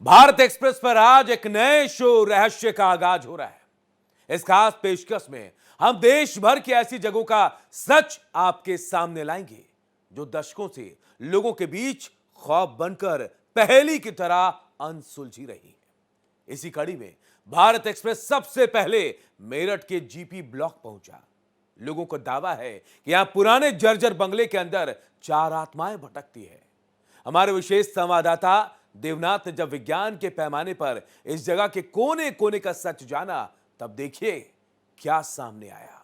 Bharat express पर आज एक नए शो रहस्य का आगाज हो रहा है। इस खास पेशकश में हम देश भर की ऐसी जगहों का सच आपके सामने लाएंगे जो दशकों से लोगों के बीच खौफ बनकर पहेली की तरह अनसुलझी रही है। इसी कड़ी में भारत एक्सप्रेस सबसे पहले मेरठ के जीपी ब्लॉक पहुंचा। लोगों को दावा है कि यहां पुराने जर्जर बंगले के अंदर 4 आत्माएं भटकती है। हमारे विशेष संवाददाता देवनाथ ने जब विज्ञान के पैमाने पर इस जगह के कोने कोने का सच जाना, तब देखिए क्या सामने आया।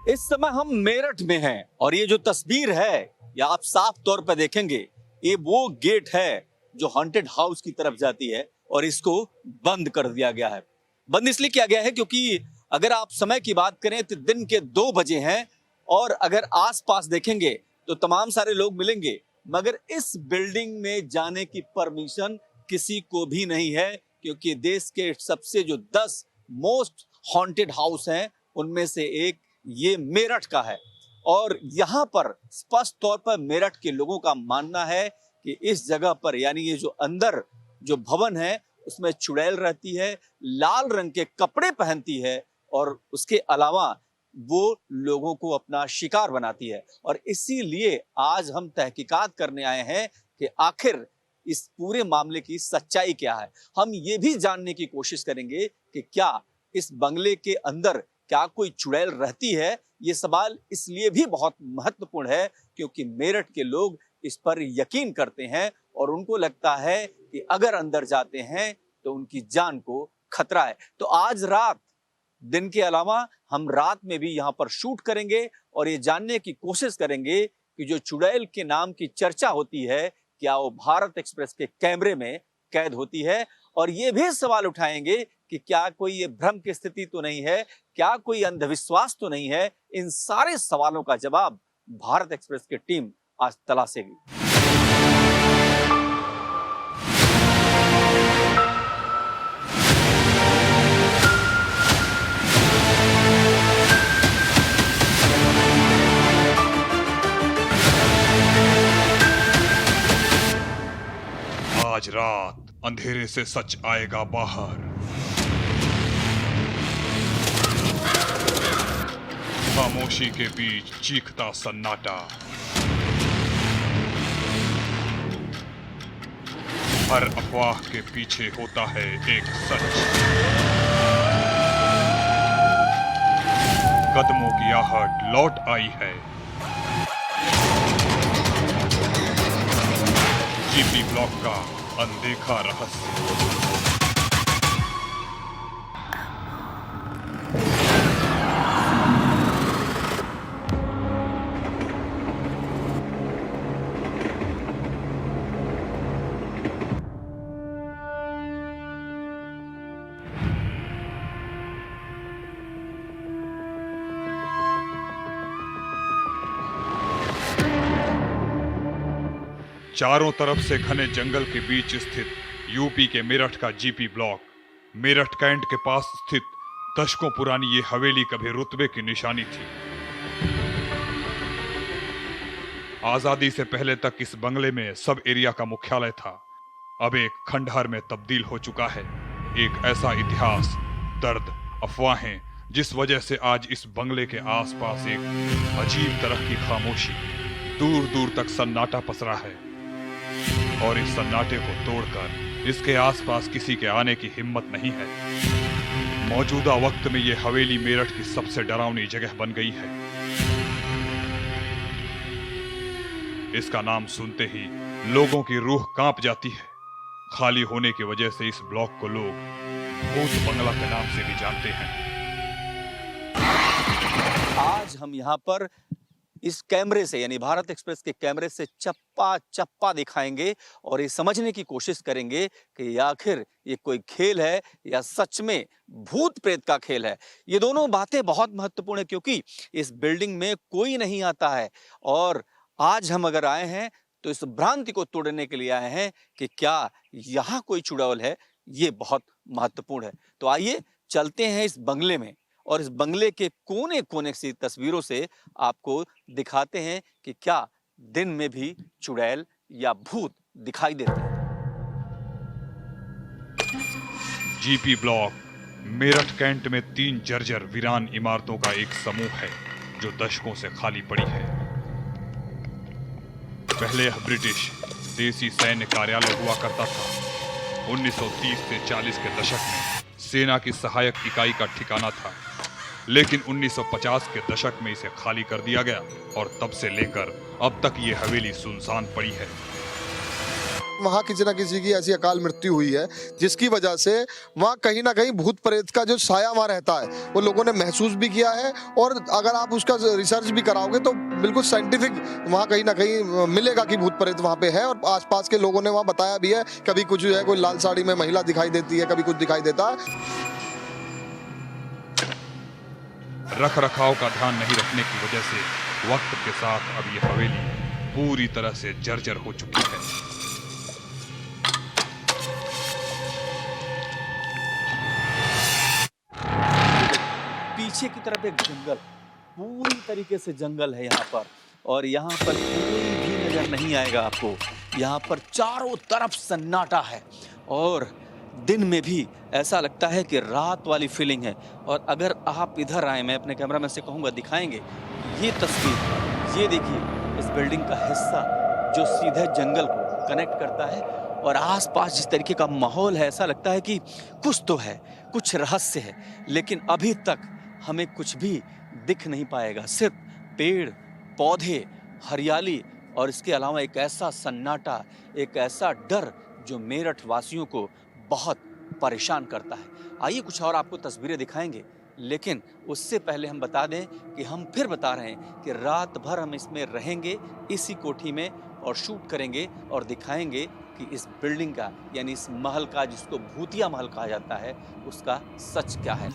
इस समय हम मेरठ में हैं और ये जो तस्वीर है ये आप साफ तौर पर देखेंगे, ये वो गेट है जो हॉन्टेड हाउस की तरफ जाती है और इसको बंद कर दिया गया है। बंद इसलिए किया गया है क्योंकि अगर आप समय की बात करें तो दिन के 2 बजे हैं और अगर आसपास देखेंगे तो तमाम सारे लोग मिलेंगे, मगर इस बिल्डिंग में जाने की परमिशन किसी को भी नहीं है क्योंकि देश के सबसे जो 10 मोस्ट हॉन्टेड हाउस हैं उनमें से एक ये मेरठ का है। और यहाँ पर स्पष्ट तौर पर मेरठ के लोगों का मानना है कि इस जगह पर यानी ये जो अंदर जो भवन है उसमें चुड़ैल रहती है, लाल रंग के कपड़े पहनती है और उसके अलावा वो लोगों को अपना शिकार बनाती है। और इसीलिए आज हम तहकीकात करने आए हैं कि आखिर इस पूरे मामले की सच्चाई क्या है। हम ये भी जानने की कोशिश करेंगे कि क्या इस बंगले के अंदर क्या कोई चुड़ैल रहती है। ये सवाल इसलिए भी बहुत महत्वपूर्ण है क्योंकि मेरठ के लोग इस पर यकीन करते हैं और उनको लगता है कि अगर अंदर जाते हैं तो उनकी जान को खतरा है। तो आज रात, दिन के अलावा हम रात में भी यहाँ पर शूट करेंगे और ये जानने की कोशिश करेंगे कि जो चुड़ैल के नाम की चर्चा होती है क्या वो भारत एक्सप्रेस के कैमरे में कैद होती है। और ये भी सवाल उठाएंगे कि क्या कोई ये भ्रम की स्थिति तो नहीं है, क्या कोई अंधविश्वास तो नहीं है। इन सारे सवालों का जवाब भारत एक्सप्रेस की टीम आज तलाशेगी। आज रात अंधेरे से सच आएगा बाहर। खामोशी के बीच चीखता सन्नाटा, हर अफवाह के पीछे होता है एक सच। कदमों की आहट लौट आई है। जीपी ब्लॉक का अनदेखा रहस्य। चारों तरफ से घने जंगल के बीच स्थित यूपी के मेरठ का जीपी ब्लॉक, मेरठ कैंट के पास स्थित दशकों पुरानी ये हवेली कभी रुतबे की निशानी थी। आजादी से पहले तक इस बंगले में सब एरिया का मुख्यालय था, अब एक खंडहर में तब्दील हो चुका है। एक ऐसा इतिहास, दर्द, अफवाहें जिस वजह से आज इस बंगले के आसपास एक अजीब तरह की खामोशी, दूर दूर तक सन्नाटा पसरा है। और इस सन्नाटे को तोड़कर इसके आसपास किसी के आने की हिम्मत नहीं है। मौजूदा वक्त में यह हवेली मेरठ की सबसे डरावनी जगह बन गई है। इसका नाम सुनते ही लोगों की रूह कांप जाती है। खाली होने की वजह से इस ब्लॉक को लोग भूत बंगला के नाम से भी जानते हैं। आज हम यहाँ पर इस कैमरे से यानी भारत एक्सप्रेस के कैमरे से चप्पा चप्पा दिखाएंगे और ये समझने की कोशिश करेंगे कि आखिर ये कोई खेल है या सच में भूत प्रेत का खेल है। ये दोनों बातें बहुत महत्वपूर्ण है क्योंकि इस बिल्डिंग में कोई नहीं आता है और आज हम अगर आए हैं तो इस भ्रांति को तोड़ने के लिए आए हैं कि क्या यहाँ कोई चुड़ैल है। ये बहुत महत्वपूर्ण है। तो आइए चलते हैं इस बंगले में और इस बंगले के कोने कोने की तस्वीरों से आपको दिखाते हैं कि क्या दिन में भी चुड़ैल या भूत दिखाई देते हैं। जीपी ब्लॉक मेरठ कैंट में 3 जर्जर वीरान इमारतों का एक समूह है जो दशकों से खाली पड़ी है। पहले यह ब्रिटिश देसी सैन्य कार्यालय हुआ करता था। 1930 से 40 के दशक में सेना की सहायक इकाई का ठिकाना था, लेकिन 1950 के दशक में इसे खाली कर दिया गया और तब से लेकर अब तक ये हवेली सुनसान पड़ी है। वहाँ किसी न किसी की ऐसी अकाल मृत्यु हुई है जिसकी वजह से वहाँ कहीं ना कहीं भूत प्रेत का जो साया वहाँ रहता है वो लोगों ने महसूस भी किया है और अगर आप उसका रिसर्च भी कराओगे तो बिल्कुल साइंटिफिक वहाँ कहीं ना कहीं मिलेगा कि भूत प्रेत वहाँ पे है। और आसपास के लोगों ने वहाँ बताया भी है, कभी कुछ है कोई लाल साड़ी में महिला दिखाई देती है, कभी कुछ दिखाई देता है। रख रखाव का ध्यान नहीं रखने की वजह से वक्त के साथ अब ये हवेली पूरी तरह से जर्जर हो चुकी है। पीछे की तरफ एक जंगल, पूरी तरीके से जंगल है यहाँ पर और यहाँ पर कोई भी नजर नहीं आएगा आपको। यहाँ पर चारों तरफ सन्नाटा है और दिन में भी ऐसा लगता है कि रात वाली फीलिंग है। और अगर आप इधर आए, मैं अपने कैमरा मैन से कहूँगा दिखाएंगे ये तस्वीर, ये देखिए इस बिल्डिंग का हिस्सा जो सीधे जंगल को कनेक्ट करता है और आसपास जिस तरीके का माहौल है ऐसा लगता है कि कुछ तो है, कुछ रहस्य है, लेकिन अभी तक हमें कुछ भी दिख नहीं पाएगा। सिर्फ पेड़ पौधे, हरियाली और इसके अलावा एक ऐसा सन्नाटा, एक ऐसा डर जो मेरठ वासियों को बहुत परेशान करता है। आइए कुछ और आपको तस्वीरें दिखाएंगे, लेकिन उससे पहले हम बता दें कि हम फिर बता रहे हैं कि रात भर हम इसमें रहेंगे, इसी कोठी में, और शूट करेंगे और दिखाएंगे कि इस बिल्डिंग का यानी इस महल का, जिसको भूतिया महल कहा जाता है, उसका सच क्या है।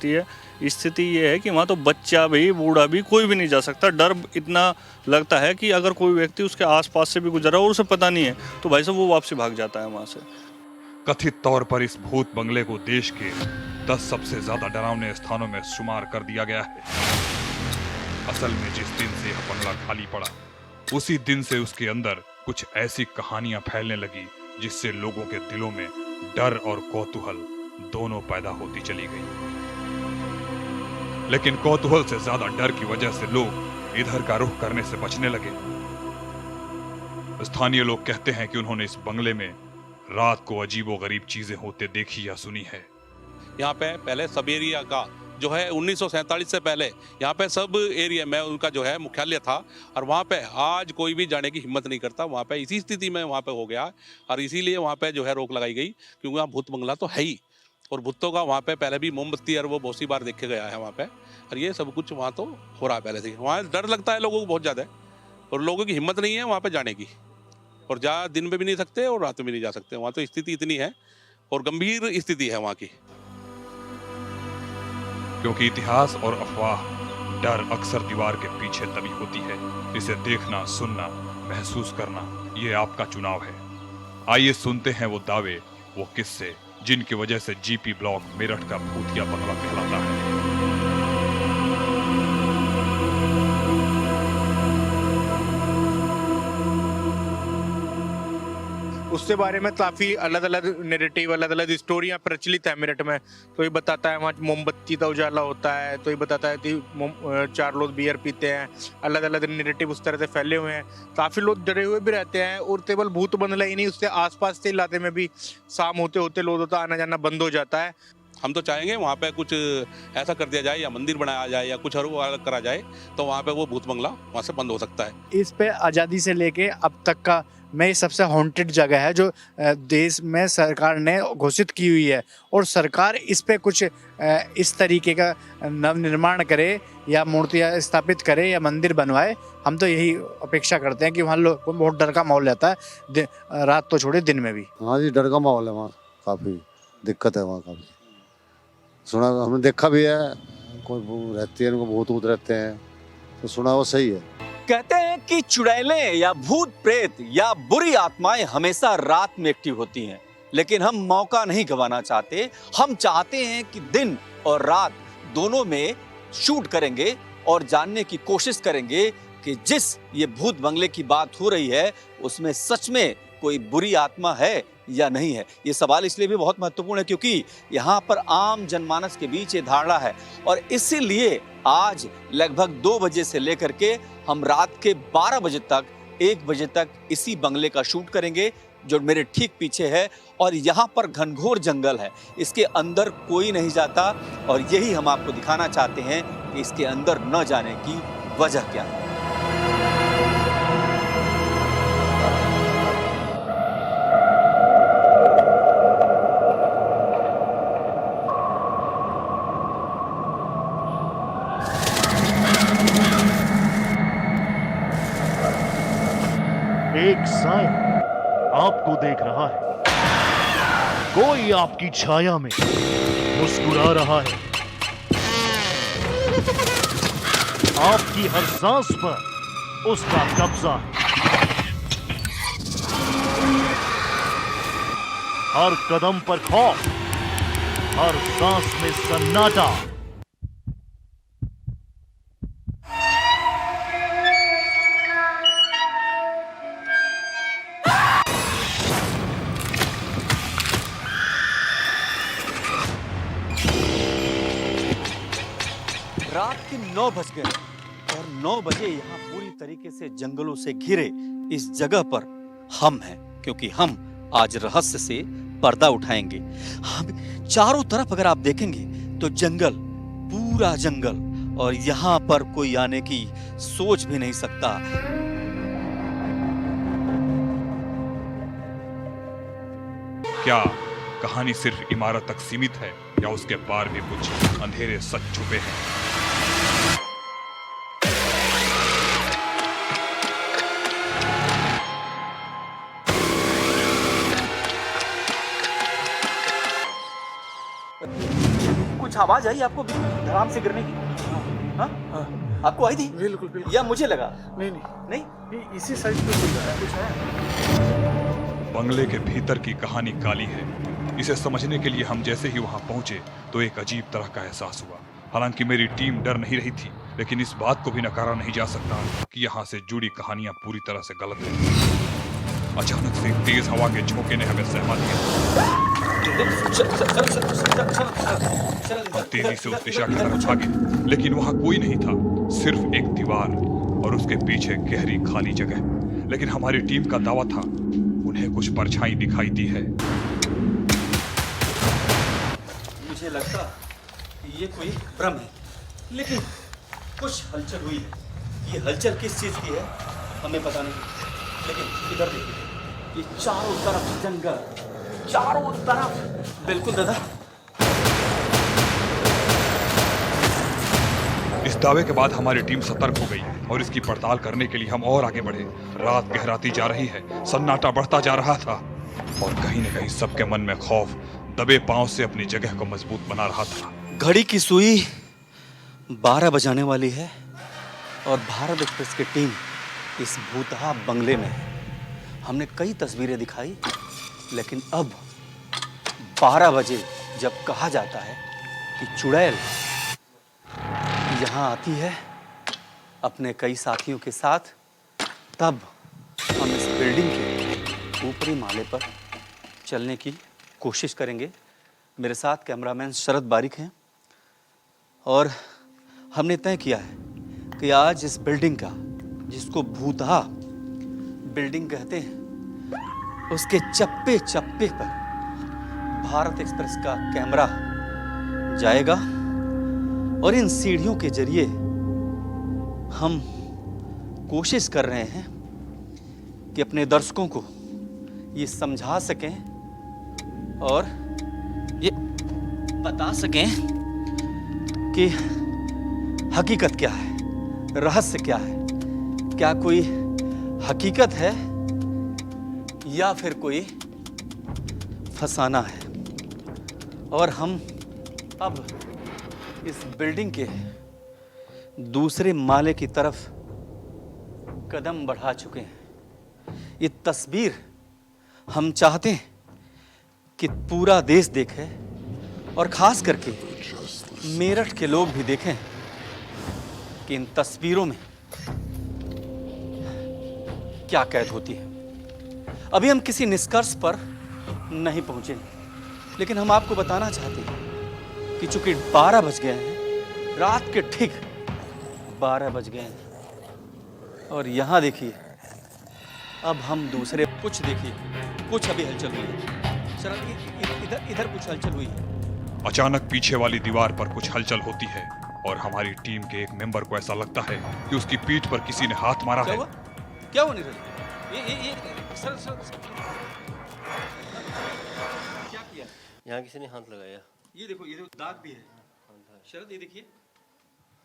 स्थिति ये है कि वहाँ तो बच्चा भी बूढ़ा भी कोई भी नहीं जा सकता। डर इतना लगता है कि अगर कोई व्यक्ति उसके आसपास से भी गुजरा और उसे पता नहीं है तो भाई साहब वो वापसी भाग जाता है वहाँ से। कथित तौर पर इस भूत बंगले को देश के 10 सबसे ज्यादा डरावने स्थानों में शुमार कर दिया गया है। असल में जिस दिन से यह बंगला खाली पड़ा उसी दिन से उसके अंदर कुछ ऐसी कहानियां फैलने लगी जिससे लोगों के दिलों में डर और कौतूहल दोनों पैदा होती चली गई। लेकिन कौतूहल से ज्यादा डर की वजह से लोग इधर का रुख करने से बचने लगे। स्थानीय लोग कहते हैं कि उन्होंने इस बंगले में रात को अजीबोगरीब चीजें होते देखी या सुनी है। यहाँ पे पहले सब एरिया का जो है 1947 से पहले यहाँ पे सब एरिया में उनका जो है मुख्यालय था और वहाँ पे आज कोई भी जाने की हिम्मत नहीं करता। वहाँ पे इसी स्थिति में वहाँ पे हो गया और इसीलिए वहाँ पे जो है रोक लगाई गई, क्योंकि वहाँ भूत बंगला तो है ही और भूतों का वहाँ पे पहले भी मोमबत्ती और वो बहुत सी बार देखे गया है वहाँ पे, और ये सब कुछ वहाँ तो हो रहा है पहले से। वहाँ डर लगता है लोगों को बहुत ज़्यादा और लोगों की हिम्मत नहीं है वहाँ पर जाने की, और जहाँ दिन में भी नहीं सकते और रात में भी नहीं जा सकते। वहाँ तो स्थिति इतनी है और गंभीर स्थिति है वहाँ की। क्योंकि इतिहास और अफवाह, डर अक्सर दीवार के पीछे दबी होती है। इसे देखना, सुनना, महसूस करना ये आपका चुनाव है। आइए सुनते हैं वो दावे, वो किस्से जिनकी वजह से जीपी ब्लॉक मेरठ का भूतिया बंगला कहलाता है। उसके बारे में काफ़ी अलग अलग नैरेटिव, अलग अलग स्टोरियाँ प्रचलित है मेरठ में। तो ये बताता है वहाँ मोमबत्ती का उजाला होता है, तो ये बताता है कि 4 लोग बियर पीते हैं। अलग अलग नैरेटिव उस तरह से फैले हुए हैं। काफ़ी लोग डरे हुए भी रहते हैं और केवल भूत बंगला ही नहीं, उसके आसपास के इलाके में भी शाम होते होते लोगों का आना जाना बंद हो जाता है। हम तो चाहेंगे वहाँ पे कुछ ऐसा कर दिया जाए, या मंदिर बनाया जाए, या कुछ और अलग करा जाए, तो वहाँ पे वो भूत बंगला वहाँ से बंद हो सकता है। इस पे आज़ादी से लेके अब तक का में सबसे हॉन्टेड जगह है जो देश में सरकार ने घोषित की हुई है, और सरकार इस पे कुछ इस तरीके का नवनिर्माण करे या मूर्तियाँ स्थापित करे या मंदिर बनवाए। हम तो यही अपेक्षा करते हैं कि वहाँ लोग बहुत डर का माहौल रहता है, रात तो छोड़े दिन में भी। हाँ जी, डर का माहौल है वहाँ, काफ़ी दिक्कत है वहाँ काफ़ी। सुना हमने देखा भी है, कोई रहती है, उनको भूत वूत रहते हैं, तो सुना वो सही है। कहते हैं कि चुड़ैलें या भूत प्रेत या बुरी आत्माएं हमेशा रात में एक्टिव होती हैं, लेकिन हम मौका नहीं गंवाना चाहते। हम चाहते हैं कि दिन और रात दोनों में शूट करेंगे और जानने की कोशिश करेंगे कि जिस ये भूत बंगले की बात हो रही है उसमें सच में कोई बुरी आत्मा है या नहीं है। ये सवाल इसलिए भी बहुत महत्वपूर्ण है क्योंकि यहाँ पर आम जनमानस के बीच ये धारणा है, और इसीलिए आज लगभग 2 बजे से लेकर के हम रात के 12 बजे तक 1 बजे तक इसी बंगले का शूट करेंगे जो मेरे ठीक पीछे है। और यहाँ पर घनघोर जंगल है, इसके अंदर कोई नहीं जाता, और यही हम आपको दिखाना चाहते हैं कि इसके अंदर न जाने की वजह क्या है। एक साया आपको देख रहा है, कोई आपकी छाया में मुस्कुरा रहा है, आपकी हर सांस पर उसका कब्जा है, हर कदम पर खौफ, हर सांस में सन्नाटा। रात के 9 बज गए और 9 बजे यहाँ पूरी तरीके से जंगलों से घिरे इस जगह पर हम हैं, क्योंकि हम आज रहस्य से पर्दा उठाएंगे। हम चारों तरफ अगर आप देखेंगे तो जंगल, पूरा जंगल, और यहाँ पर कोई आने की सोच भी नहीं सकता। क्या कहानी सिर्फ इमारत तक सीमित है या उसके पार भी कुछ अंधेरे सच छुपे हैं? कुछ आवाज आई आपको धड़ाम से गिरने की? हाँ? आपको आई थी? बिल्कुल बिल्कुल। या मुझे लगा? नहीं नहीं, इसी साइड पे कुछ है। बंगले के भीतर की कहानी काली है। इसे समझने के लिए हम जैसे ही वहां पहुंचे तो एक अजीब तरह का एहसास हुआ। हालांकि मेरी टीम डर नहीं रही थी, लेकिन इस बात को भी नकारा नहीं जा सकता कि यहाँ से जुड़ी कहानियां पूरी तरह से गलत हैं। अचानक से तेज हवा के झोंके ने हमें सहमा दिया। हम तेजी से उस दिशा की तरफ भागे, लेकिन वहां कोई नहीं था, सिर्फ एक दीवार और उसके पीछे गहरी खाली जगह। लेकिन हमारी टीम का दावा था उन्हें कुछ परछाई दिखाई दी है। मुझे लगता कि ये कोई भ्रम है, लेकिन कुछ हलचल हुई है। ये हलचल किस चीज की है हमें पता नहीं, लेकिन इधर देखिए, ये चारों तरफ जंगल, चारों तरफ। बिल्कुल दादा, इस दावे के बाद हमारी टीम सतर्क हो गई और इसकी पड़ताल करने के लिए हम और आगे बढ़े। रात गहराती जा रही है, सन्नाटा बढ़ता जा रहा था और कहीं न कहीं सबके मन में खौफ दबे पांव से अपनी जगह को मजबूत बना रहा था। घड़ी की सुई 12 बजाने वाली है और भारत एक्सप्रेस की टीम इस भूतहा बंगले में है। हमने कई तस्वीरें दिखाई, लेकिन अब 12 बजे जब कहा जाता है कि चुड़ैल यहाँ आती है अपने कई साथियों के साथ, तब हम इस बिल्डिंग के ऊपरी माले पर चलने की कोशिश करेंगे। मेरे साथ कैमरामैन शरद बारिक हैं और हमने तय किया है कि आज इस बिल्डिंग का, जिसको भूतहा बिल्डिंग कहते हैं, उसके चप्पे चप्पे पर भारत एक्सप्रेस का कैमरा जाएगा और इन सीढ़ियों के जरिए हम कोशिश कर रहे हैं कि अपने दर्शकों को ये समझा सकें और ये बता सकें कि हकीकत क्या है, रहस्य क्या है, क्या कोई हकीकत है या फिर कोई फसाना है। और हम अब इस बिल्डिंग के दूसरे माले की तरफ कदम बढ़ा चुके हैं। ये तस्वीर हम चाहते हैं कि पूरा देश देखे और खास करके मेरठ के लोग भी देखें कि इन तस्वीरों में क्या कैद होती है। अभी हम किसी निष्कर्ष पर नहीं पहुंचे, लेकिन हम आपको बताना चाहते हैं कि चूंकि 12 बज गए हैं, रात के ठीक 12 बज गए हैं और यहां देखिए अब हम दूसरे कुछ देखिए, कुछ अभी हलचल हुई है। चलिए इधर कुछ हलचल हुई है। अचानक पीछे वाली दीवार पर कुछ हलचल होती है और हमारी टीम के एक मेंबर को ऐसा लगता है कि उसकी पीठ पर किसी ने हाथ मारा है। क्या हुआ नीरज? ये सर क्या किया? यहाँ किसी ने हाथ लगाया। ये देखो, ये दाग भी है। शरद ये देखिए,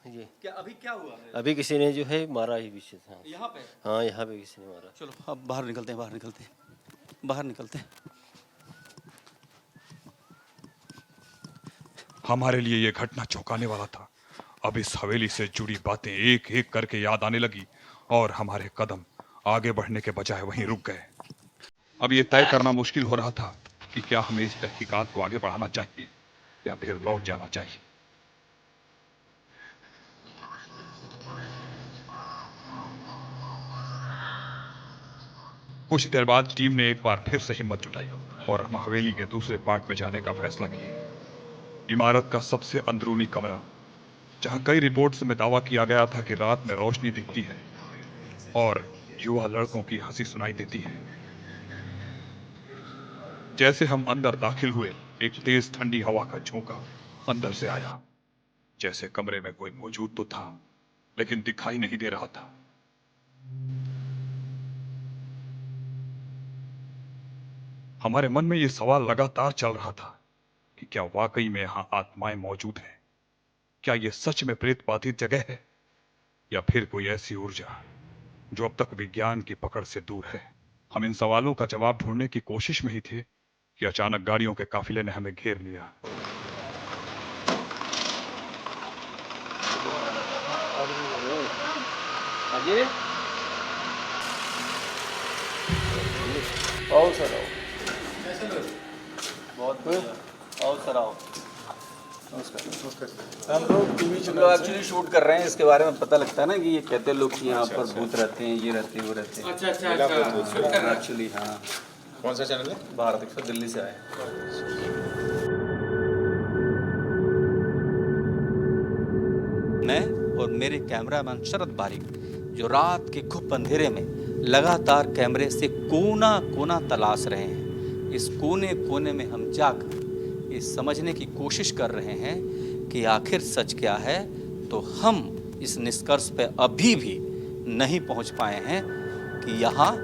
ये क्या अभी क्या हुआ है? अभी किसी ने जो है मारा ही पीछे से। यहाँ पे? हाँ, यहाँ पे किसी ने मारा। चलो अब बाहर निकलते हैं। हमारे लिए यह घटना चौंकाने वाला था। अब इस हवेली से जुड़ी बातें एक एक करके याद आने लगी और हमारे कदम आगे बढ़ने के बजाय वहीं रुक गए। अब यह तय करना मुश्किल हो रहा था कि क्या हमें इस तहकीकात को आगे बढ़ाना चाहिए या फिर लौट जाना चाहिए। कुछ देर बाद टीम ने एक बार फिर से हिम्मत जुटाई और हम हवेली के दूसरे पार्ट में जाने का फैसला किया। इमारत का सबसे अंदरूनी कमरा, जहां कई रिपोर्ट्स में दावा किया गया था कि रात में रोशनी दिखती है और युवा लड़कों की हंसी सुनाई देती है। जैसे हम अंदर दाखिल हुए, एक तेज ठंडी हवा का झोंका अंदर से आया, जैसे कमरे में कोई मौजूद तो था लेकिन दिखाई नहीं दे रहा था। हमारे मन में यह सवाल लगातार चल रहा था कि क्या वाकई में यहां आत्माएं मौजूद हैं? क्या यह सच में प्रेत बाधित जगह है या फिर कोई ऐसी ऊर्जा जो अब तक विज्ञान की पकड़ से दूर है? हम इन सवालों का जवाब ढूंढने की कोशिश में ही थे कि अचानक गाड़ियों के काफिले ने हमें घेर लिया। आओ सर, आओ। बहुत आओ सर, आओ। नमस्कार। हम लोग एक्चुअली शूट कर रहे हैं, इसके बारे में पता लगता है ना कि ये कहते हैं लोग कि यहाँ पर भूत रहते हैं, ये रहते हैं, वो रहते हैं। अच्छा। एक्चुअली हाँ। कौन सा चैनल है? भारत एक्सप्रेस, दिल्ली से आए। मैं और मेरे कैमरामैन शरद बारिक, जो रात के घुप अंधेरे में लगातार कैमरे से कोना कोना तलाश रहे हैं। इस कोने कोने में हम जाकर ये समझने की कोशिश कर रहे हैं कि आखिर सच क्या है। तो हम इस निष्कर्ष पे अभी भी नहीं पहुंच पाए हैं कि यहाँ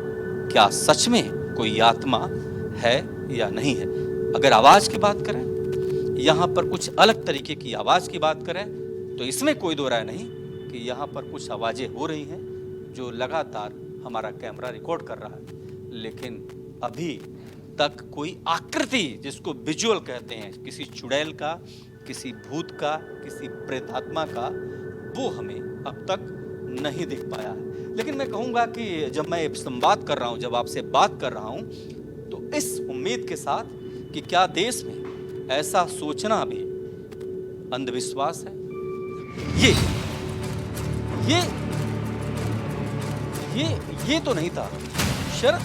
क्या सच में कोई आत्मा है या नहीं है। अगर आवाज़ की बात करें, यहाँ पर कुछ अलग तरीके की आवाज़ की बात करें, तो इसमें कोई दो राय नहीं कि यहाँ पर कुछ आवाज़ें हो रही हैं जो लगातार हमारा कैमरा रिकॉर्ड कर रहा है। लेकिन अभी तक कोई आकृति, जिसको विजुअल कहते हैं, किसी चुड़ैल का, किसी भूत का, किसी प्रेतात्मा का, वो हमें अब तक नहीं दिख पाया है। लेकिन मैं कहूँगा कि जब मैं संवाद कर रहा हूँ, जब आपसे बात कर रहा हूँ, तो इस उम्मीद के साथ कि क्या देश में ऐसा सोचना भी अंधविश्वास है। ये तो नहीं था शरद,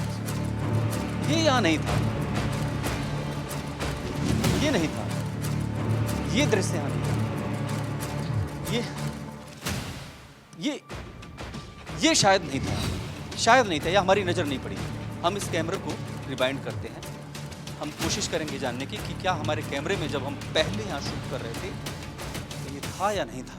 ये यहाँ नहीं था, ये नहीं था, ये दृश्य यहाँ नहीं था, ये शायद नहीं था, या हमारी नजर नहीं पड़ी। हम इस कैमरे को रिवाइंड करते हैं, हम कोशिश करेंगे जानने की कि क्या हमारे कैमरे में जब हम पहले यहाँ शूट कर रहे थे तो ये था या नहीं था।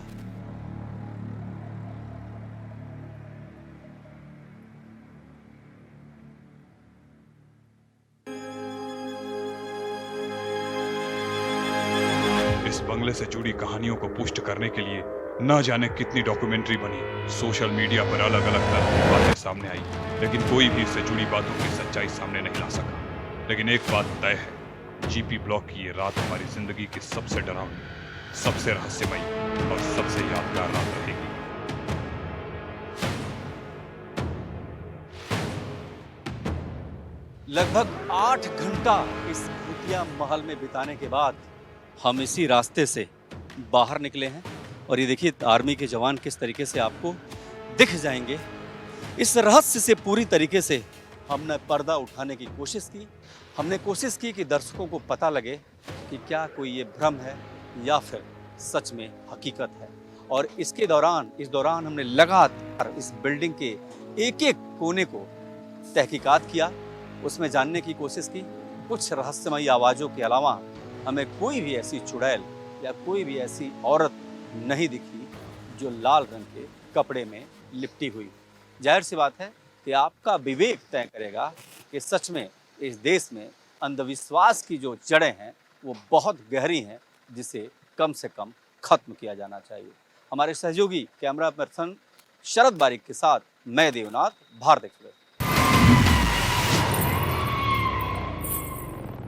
इस बंगले से जुड़ी कहानियों को पुष्ट करने के लिए न जाने कितनी डॉक्यूमेंट्री बनी, सोशल मीडिया पर अलग अलग तरह की बातें सामने आई, लेकिन कोई भी इससे जुड़ी बातों की सच्चाई सामने नहीं ला सका। लेकिन एक बात तय है, जीपी ब्लॉक की ये रात हमारी जिंदगी की सबसे डरावनी, सबसे रहस्यमयी और सबसे यादगार रात रहेगी। लगभग 8 घंटा इस भूतिया महल में बिताने के बाद हम इसी रास्ते से बाहर निकले हैं और ये देखिए आर्मी के जवान किस तरीके से आपको दिख जाएंगे। इस रहस्य से पूरी तरीके से हमने पर्दा उठाने की कोशिश की। हमने कोशिश की कि दर्शकों को पता लगे कि क्या कोई ये भ्रम है या फिर सच में हकीकत है। और इस दौरान हमने लगातार इस बिल्डिंग के एक एक कोने को तहकीकात किया, उसमें जानने की कोशिश की। कुछ रहस्यमयी आवाज़ों के अलावा हमें कोई भी ऐसी चुड़ैल या कोई भी ऐसी औरत नहीं दिखी जो लाल रंग के कपड़े में लिपटी हुई। जाहिर सी बात है कि आपका विवेक तय करेगा कि सच में इस देश में अंधविश्वास की जो जड़ें हैं वो बहुत गहरी हैं, जिसे कम से कम खत्म किया जाना चाहिए। हमारे सहयोगी कैमरा पर्सन शरद बारिक के साथ मैं देवनाथ, भारत एक्सप्रेस।